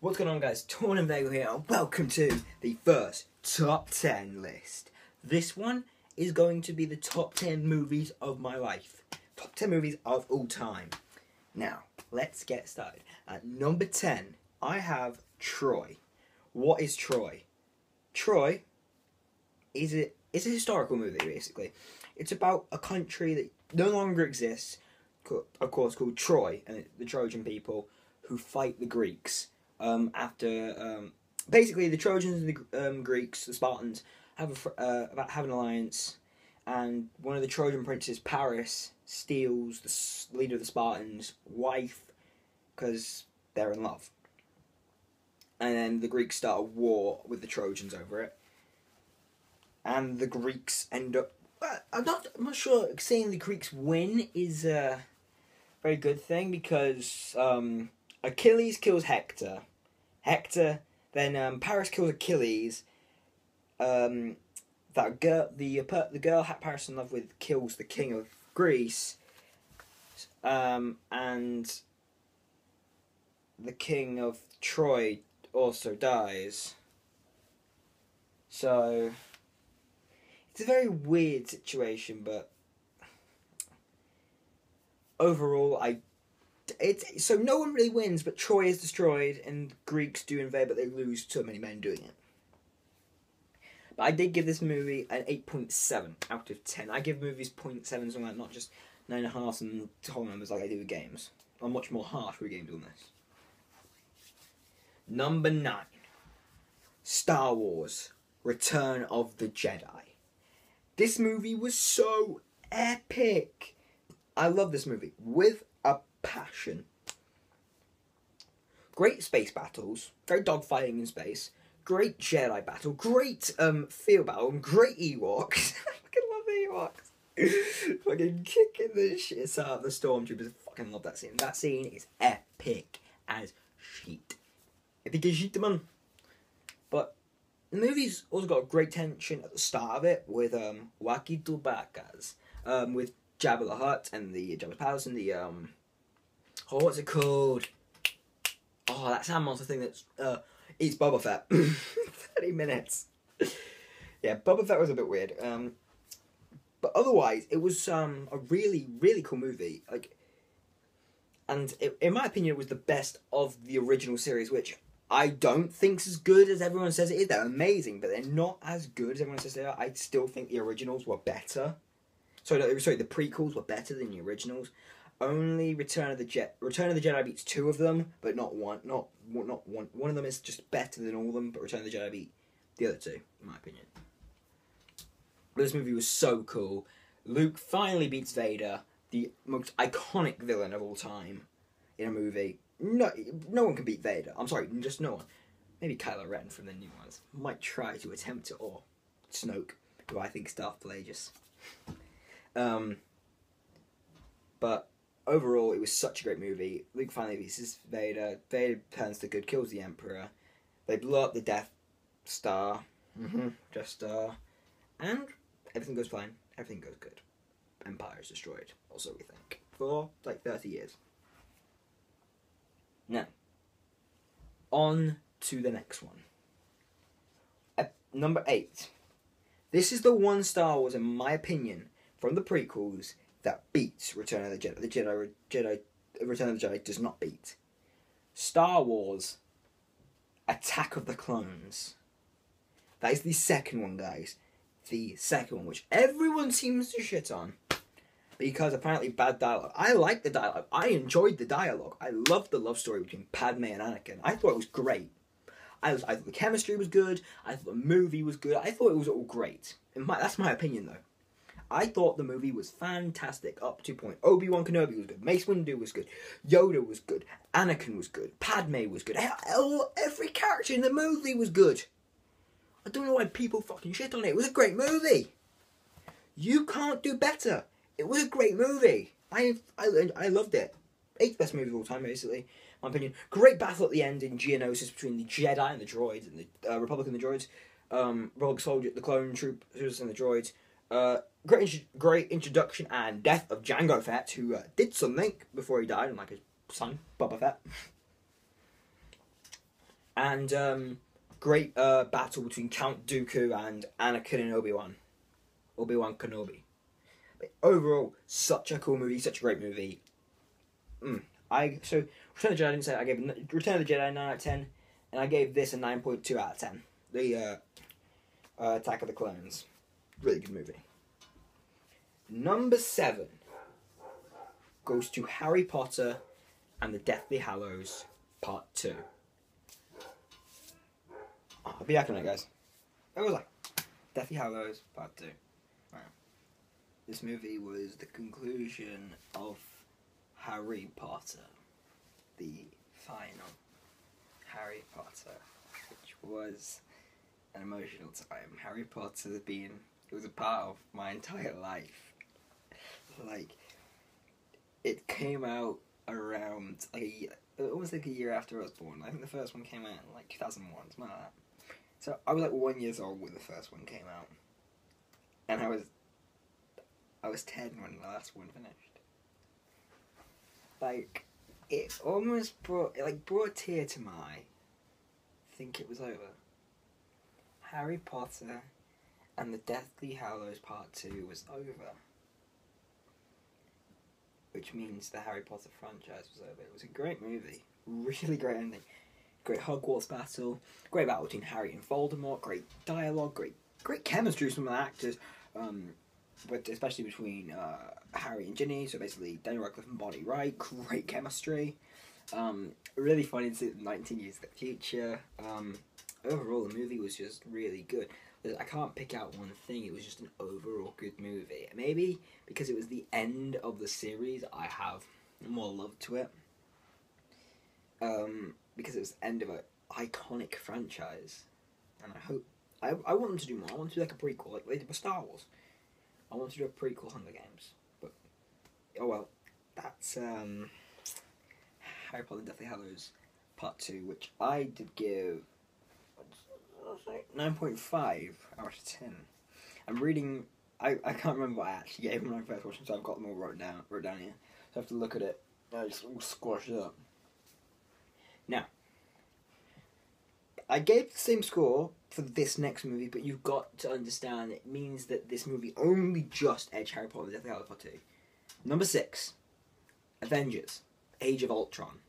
What's going on, guys? Torn and Vega here, and welcome to the first top 10 list. This one is going to be the top 10 movies of my life. Top 10 movies of all time. Now, let's get started. At number 10, I have Troy. What is Troy? Troy is a historical movie, basically. It's about a country that no longer exists, of course, called Troy, and the Trojan people who fight the Greeks. Basically, the Trojans and the Greeks, the Spartans, have an alliance, and one of the Trojan princes, Paris, steals the leader of the Spartans' wife because they're in love. And then the Greeks start a war with the Trojans over it, and the Greeks end up. I'm not sure. Saying the Greeks win is a very good thing because Achilles kills Hector. Then Paris kills Achilles. The girl Paris in love with kills the king of Greece. And the king of Troy also dies. So it's a very weird situation, but overall, so no one really wins, but Troy is destroyed, and Greeks do invade, but they lose so many men doing it. But I did give this movie an 8.7 out of 10. I give movies 0.7, something like not just 9.5 and whole numbers like I do with games. I'm much more harsh with games on this. Number 9. Star Wars: Return of the Jedi. This movie was so epic. I love this movie with a passion. Great space battles, great dogfighting in space, great Jedi battle, great field battle, and great Ewoks. I fucking love the Ewoks. Fucking kicking the shit out of the stormtroopers. I fucking love that scene. That scene is epic as shit. Epic as shit, man. But the movie's also got great tension at the start of it with Wacky Chewbacca's, with Jabba the Hutt and the Jabba's Palace and the what's it called? Oh, that sand monster thing that's eats Boba Fett. 30 minutes. Yeah, Boba Fett was a bit weird. But otherwise, it was a really, really cool movie. In my opinion, it was the best of the original series, which I don't think's as good as everyone says it is. They're amazing, but they're not as good as everyone says they are. I still think the originals were better. Sorry, the prequels were better than the originals. Only Return of the Jedi beats two of them, but not one. Not one. One of them is just better than all of them, but Return of the Jedi beat the other two, in my opinion. But this movie was so cool. Luke finally beats Vader, the most iconic villain of all time, in a movie. No one can beat Vader. I'm sorry, just no one. Maybe Kylo Ren from the new ones might try to attempt it, or Snoke, who I think is Darth Plagueis. But overall, it was such a great movie. Luke finally beats Vader. Vader turns to good, kills the Emperor. They blow up the Death Star. And everything goes fine. Everything goes good. Empire is destroyed, also, we think, for 30 years. Now, on to the next one. Number 8. This is the one Star Wars, in my opinion, from the prequels, that beats Return of the Jedi. Return of the Jedi does not beat. Star Wars: Attack of the Clones. That is the second one, guys. The second one, which everyone seems to shit on, because apparently bad dialogue. I like the dialogue. I enjoyed the dialogue. I loved the love story between Padme and Anakin. I thought it was great. I thought the chemistry was good. I thought the movie was good. I thought it was all great. That's my opinion, though. I thought the movie was fantastic up to point. Obi-Wan Kenobi was good. Mace Windu was good. Yoda was good. Anakin was good. Padme was good. Every character in the movie was good. I don't know why people fucking shit on it. It was a great movie. You can't do better. It was a great movie. I loved it. 8th best movie of all time, basically. In my opinion. Great battle at the end in Geonosis between the Jedi and the droids, and the Republic and the droids. Rogue Soldier, the clone troopers and the droids. Great introduction and death of Jango Fett, who did something before he died, unlike his son, Boba Fett. And great battle between Count Dooku and Anakin and Obi-Wan Kenobi. But overall, such a cool movie, such a great movie. So Return of the Jedi, I didn't say I gave Return of the Jedi 9 out of 10, and I gave this a 9.2 out of 10. The Attack of the Clones, really good movie. Number 7 goes to Harry Potter and the Deathly Hallows Part 2. I'll be back in a minute, guys. It was like Deathly Hallows Part 2. Right. This movie was the conclusion of Harry Potter, the final Harry Potter, which was an emotional time. Harry Potter it was a part of my entire life. Like, it came out around almost like a year after I was born. I think the first one came out in like 2001, something like that. So I was like 1 year old when the first one came out, and I was 10 when the last one finished. Like, it almost brought a tear to my eye. I think it was over. Harry Potter and the Deathly Hallows Part 2 was over. Which means the Harry Potter franchise was over. It was a great movie. Really great ending. Great Hogwarts battle. Great battle between Harry and Voldemort. Great dialogue. Great chemistry from the actors. But especially between Harry and Ginny. So basically Daniel Radcliffe and Bonnie Wright. Great chemistry. Really funny to see 19 years in the future. Overall, the movie was just really good. I can't pick out one thing. It was just an overall good movie. Maybe because it was the end of the series, I have more love to it. Because it was the end of an iconic franchise, and I want them to do more. I want to do like a prequel, like they did with Star Wars. I want to do a prequel Hunger Games, but oh well. That's Harry Potter and Deathly Hallows Part 2, which I did give 9.5 out of 10. I'm reading. I can't remember what I actually gave when I first watched it, so I've got them all wrote down here. So I have to look at it. I just all squashed it up. Now, I gave the same score for this next movie, but you've got to understand it means that this movie only just edged Harry Potter and the Deathly Hallows Part 2. Number 6, Avengers: Age of Ultron.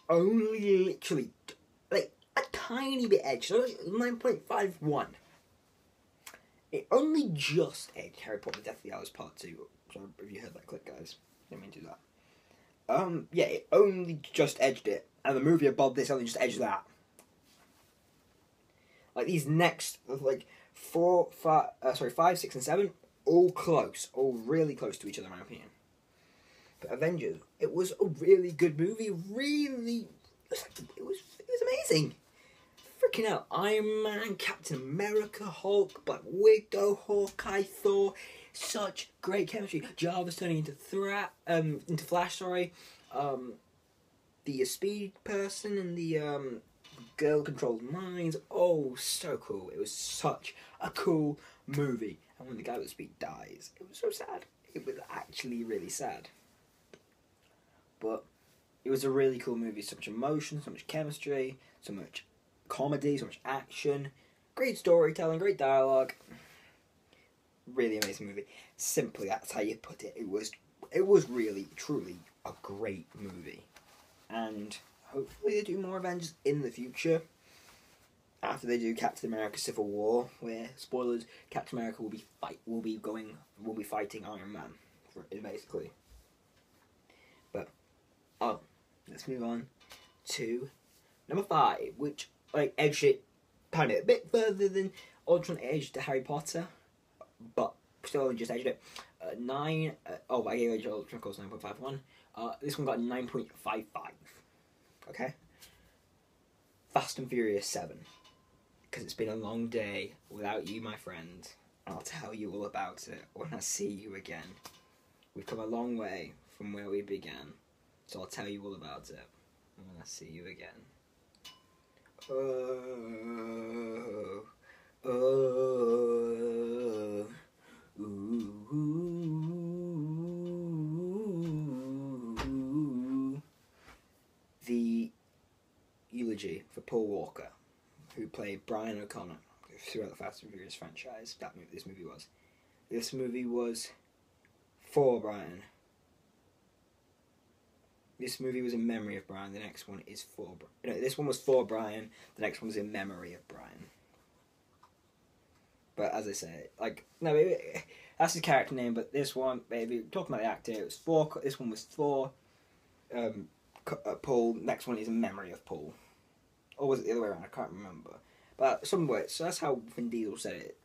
Only literally, like, a tiny bit edged, so 9.51. It only just edged Harry Potter and the Deathly Hallows Part 2. Sorry if you heard that click, guys. Didn't mean to do that. Yeah, it only just edged it, and the movie above this only just edged that. Like, these next, like, 5, 6, and 7, all close, all really close to each other, in my opinion. But Avengers, it was a really good movie. Really, it was amazing. Freaking hell, Iron Man, Captain America, Hulk, Black Widow, Hawkeye, Thor. Such great chemistry. Jarvis turning into Flash. Sorry, the Speed person and the girl controlled minds. Oh, so cool! It was such a cool movie. And when the guy with Speed dies, it was so sad. It was actually really sad. But it was a really cool movie. So much emotion, so much chemistry, so much comedy, so much action. Great storytelling, great dialogue. Really amazing movie. Simply, that's how you put it. It was really, truly a great movie. And hopefully they do more Avengers in the future. After they do Captain America: Civil War, where, spoilers, Captain America will be fighting Iron Man, basically. But let's move on to number 5, which edged it kind of a bit further than Ultron edged to Harry Potter, but still only just edged it. 9. I gave Age of Ultron, of course, 9.51. This one got a 9.55. Okay. Fast and Furious 7. Because it's been a long day without you, my friend. And I'll tell you all about it when I see you again. We've come a long way from where we began. So I'll tell you all about it when I see you again. The eulogy eulogy for Paul Walker, who played Brian O'Connor throughout the Fast and Furious franchise. This movie was. This movie was for Brian. This movie was in memory of Brian. The next one is for... No, this one was for Brian. The next one was in memory of Brian. But as I say, like... No, that's his character name, but this one, maybe... Talking about the actor, it was for... This one was for Paul. Next one is in memory of Paul. Or was it the other way around? I can't remember. But somewhere... So that's how Vin Diesel said it.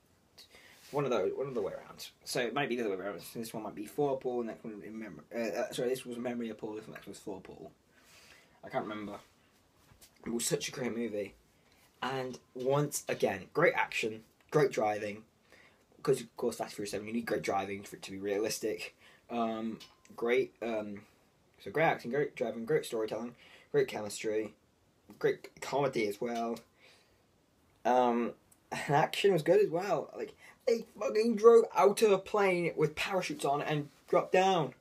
One of the way around. So it might be the other way around. So this one might be for Paul, the next one in memory. Sorry, this was memory of Paul. This next was for Paul. I can't remember. It was such a great movie, and once again, great action, great driving. Because of course, Fast and Furious 7, you need great driving for it to be realistic. Great. So great acting, great driving, great storytelling, great chemistry, great comedy as well. And action was good as well. Like, they fucking drove out of a plane with parachutes on and dropped down.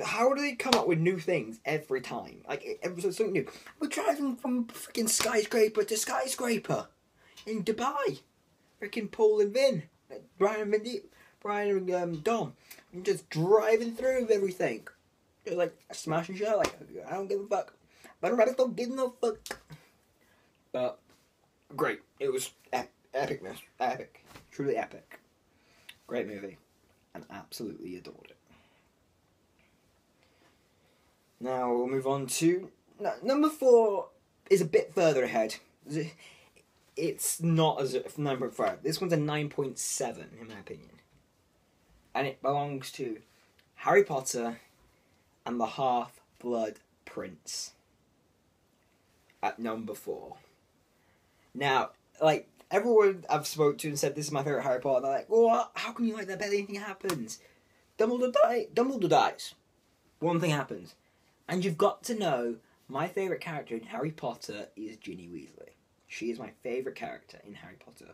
How do they come up with new things every time? Like, it was something new. We're driving from freaking skyscraper to skyscraper in Dubai. Freaking Paul and Vin. Brian and Dom. And just driving through everything. Just like smashing shit. Like, I don't give a fuck. But I don't give no fuck. But, great. It was epicness. Epic. Truly epic. Great movie. And absolutely adored it. Now we'll move on to... number 4 is a bit further ahead. It's not as... 9.5. This one's a 9.7 in my opinion. And it belongs to Harry Potter and the Half-Blood Prince. At number 4. Now, like... Everyone I've spoke to and said this is my favourite Harry Potter, and they're like, "What? How can you like that? Barely anything happens. Dumbledore dies. One thing happens. And you've got to know, my favourite character in Harry Potter is Ginny Weasley. She is my favourite character in Harry Potter.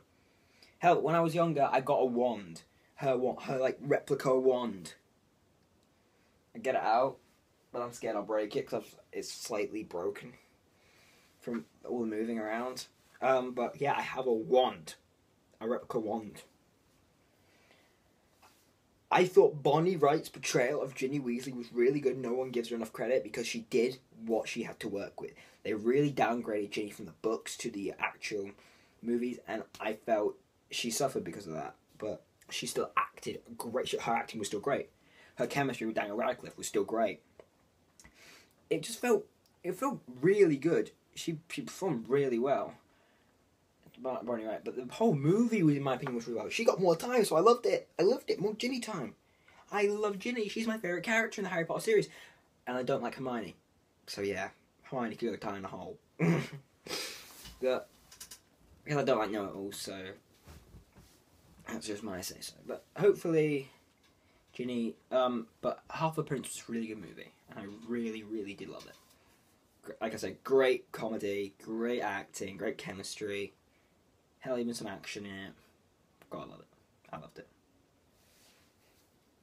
Hell, when I was younger, I got a wand. Her like, replica wand. I get it out, but I'm scared I'll break it, because it's slightly broken from all the moving around. But yeah, I have a wand. A replica wand. I thought Bonnie Wright's portrayal of Ginny Weasley was really good. No one gives her enough credit because she did what she had to work with. They really downgraded Ginny from the books to the actual movies, and I felt she suffered because of that. But she still acted great. Her acting was still great. Her chemistry with Daniel Radcliffe was still great. It felt really good. She performed really well. Bonnie Wright, but the whole movie, in my opinion, was really well. She got more time, so I loved it. More Ginny time. I love Ginny. She's my favourite character in the Harry Potter series. And I don't like Hermione. So yeah, Hermione could go tie in a hole. But, because I don't like know-it-all, so that's just my say-so. But hopefully, Ginny, but Half-Blood Prince was a really good movie. And I really, really did love it. Like I said, great comedy, great acting, great chemistry. Hell, even some action in it. God, I love it. I loved it.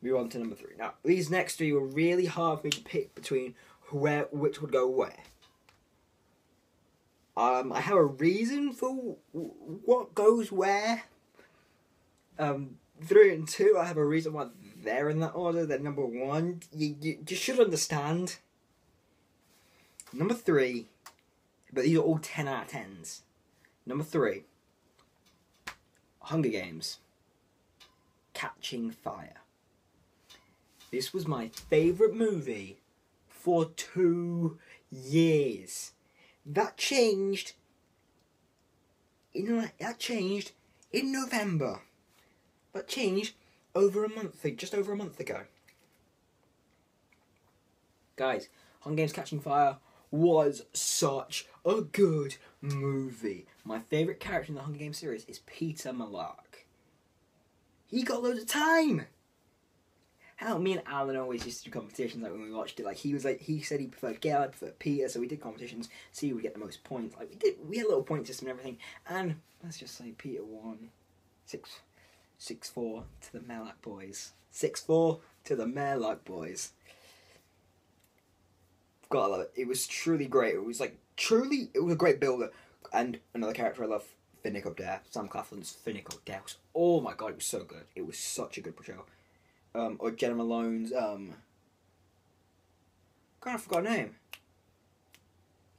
Move on to number 3. Now, these next 3 were really hard for me to pick between which would go where. I have a reason for what goes where. 3 and 2, I have a reason why they're in that order. Then number 1, you should understand. Number 3, but these are all 10 out of 10s. Number 3, Hunger Games, Catching Fire. This was my favourite movie for 2 years. That changed in November. That changed just over a month ago. Guys, Hunger Games Catching Fire was such a good movie. My favourite character in the Hunger Games series is Peter Malark. He got loads of time. Hell, me and Alan always used to do competitions like when we watched it. Like he said he preferred Gail, I preferred Peter, so we did competitions, see who would get the most points. Like we had a little point system and everything. And let's just say Peter won 6-4 to the Merlock boys. 6-4 to the Merlock boys. Gotta love it. It was truly great. It was it was a great builder. And another character I love, Finnick up there. Sam Claflin's Finnick up there. Oh my god, it was so good. It was such a good portrayal. Or Jenna Malone's, God, I forgot her name.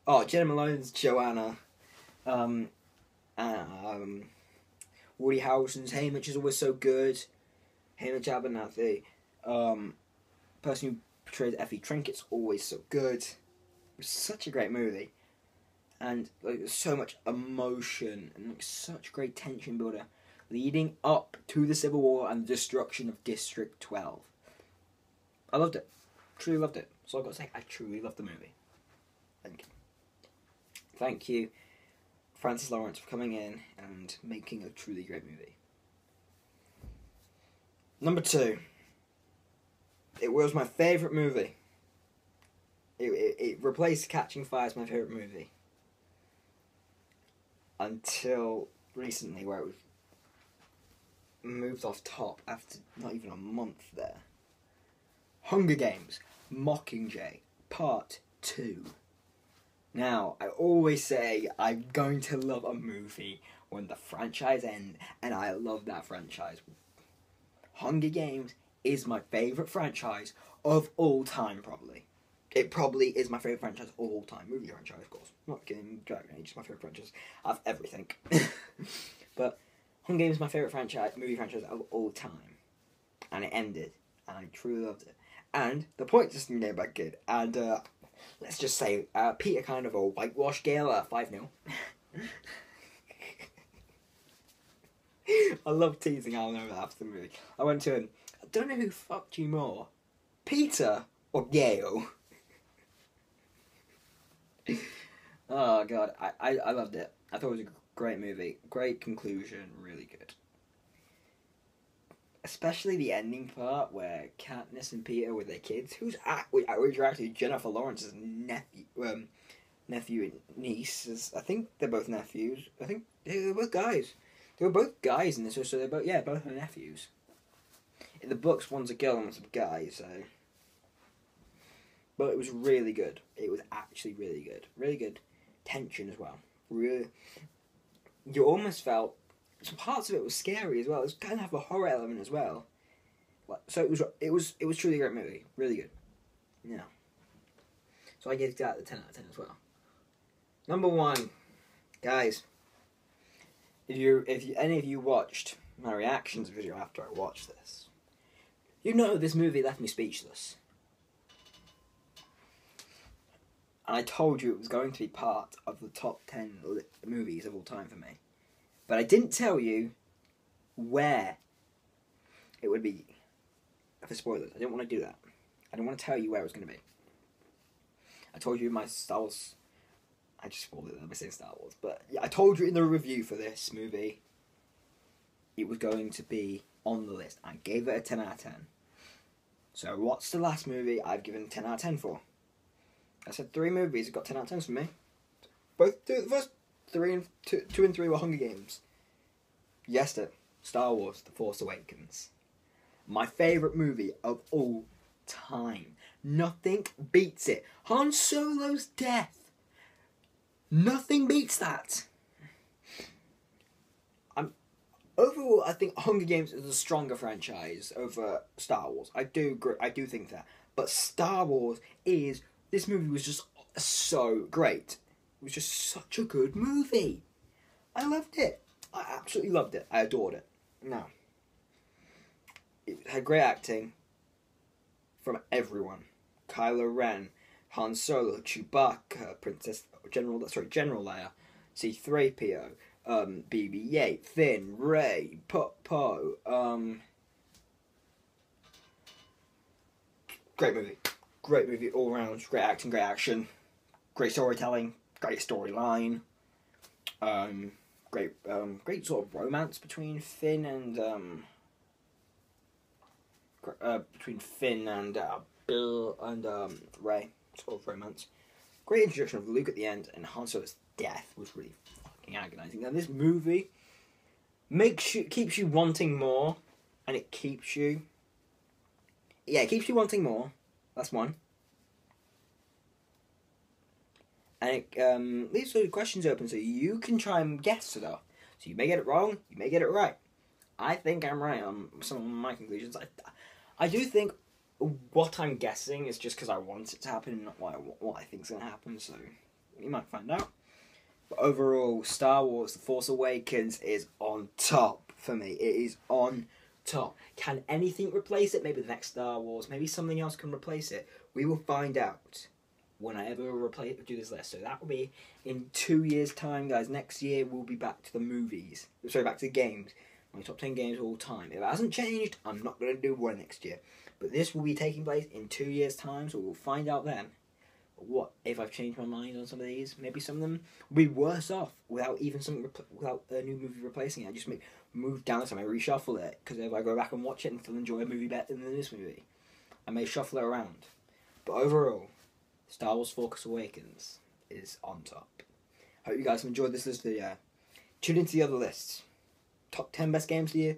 Oh, Jenna Malone's Joanna. Woody Harrelson's Haymitch is always so good. Haymitch Abernathy. Person who portrays Effie Trinket's always so good. It was such a great movie. And there's so much emotion and such great tension builder leading up to the Civil War and the destruction of District 12. I loved it. Truly loved it. So I've got to say, I truly loved the movie. Thank you. Thank you, Francis Lawrence, for coming in and making a truly great movie. Number 2. It was my favourite movie. It replaced Catching Fire as my favourite movie. Until recently, where it was moved off top after not even a month there. Hunger Games, Mockingjay, Part 2. Now, I always say I'm going to love a movie when the franchise ends, and I love that franchise. Hunger Games is my favourite franchise of all time, probably. It probably is my favourite franchise of all time. Movie franchise, of course. Not kidding, Dragon Age is my favourite franchise of everything. But Hunger Games is my favourite movie franchise of all time. And it ended, and I truly loved it. And the point system came back good. And let's just say Peter kind of a whitewash Gale 5-0. I love teasing Alan over after the movie. I went to him, I don't know who fucked you more, Peter or Gale. Oh god, I loved it. I thought it was a great movie. Great conclusion, really good. Especially the ending part where Katniss and Peter with their kids, which are actually Jennifer Lawrence's nephew and niece. I think they're both nephews. I think they're both guys. They were both guys in this, so they're both her nephews. In the books, one's a girl and one's a guy, so. But it was really good. It was actually really good. Really good tension as well. Really, you almost felt some parts of it was scary as well. It was kind of have a horror element as well. So it was truly a great movie. Really good. Yeah. So I gave that a 10 out of 10 as well. Number 1, guys. If any of you watched my reactions video after I watched this, you know this movie left me speechless. And I told you it was going to be part of the top 10 movies of all time for me. But I didn't tell you where it would be for spoilers. I didn't want to do that. I didn't want to tell you where it was going to be. I told you my Star Wars. I just spoiled it by saying Star Wars. But yeah, I told you in the review for this movie it was going to be on the list. I gave it a 10 out of 10. So what's the last movie I've given 10 out of 10 for? I said 3 movies that got 10 out of 10s for me. Both the first 2 and 3 were Hunger Games. Yes, Star Wars: The Force Awakens. My favourite movie of all time. Nothing beats it. Han Solo's death. Nothing beats that. Overall, I think Hunger Games is a stronger franchise over Star Wars. I do think that. But Star Wars is. This movie was just so great. It was just such a good movie. I loved it. I absolutely loved it. I adored it. Now, it had great acting from everyone. Kylo Ren, Han Solo, Chewbacca, General Leia, C-3PO, BB-8, Finn, Rey, Poe. Great movie. Great movie all around. Great acting, great action, great storytelling, great storyline. Great sort of romance between Finn and Bill and Rey. Sort of romance. Great introduction of Luke at the end, and Han Solo's death was really fucking agonizing. Now this movie keeps you wanting more, and it keeps you wanting more. That's one. And it leaves the questions open so you can try and guess stuff. So you may get it wrong, you may get it right. I think I'm right on some of my conclusions. I do think what I'm guessing is just because I want it to happen, not what I think's going to happen, so you might find out. But overall, Star Wars The Force Awakens is on top for me. It is on top. Can anything replace it? Maybe the next Star Wars, maybe something else can replace it. We will find out when I ever do this list. So that will be in 2 years' time, guys. Next year, we'll be back to the movies. Sorry, back to the games. My top 10 games of all time. If it hasn't changed, I'm not going to do one next year. But this will be taking place in 2 years' time, so we'll find out then. What if I've changed my mind on some of these? Maybe some of them will be worse off without even without a new movie replacing it. I just move down the time, I reshuffle it, because if I go back and watch it and still enjoy a movie better than this movie, I may shuffle it around. But overall, Star Wars Force Awakens is on top. Hope you guys have enjoyed this list video. Tune into the other lists. Top 10 best games of the year,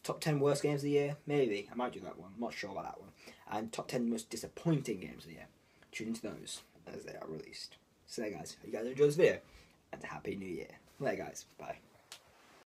top 10 worst games of the year, maybe. I might do that one, I'm not sure about that one. And top 10 most disappointing games of the year. Tune into those as they are released. So there guys, hope you guys enjoyed this video, and Happy New Year. Later guys, bye.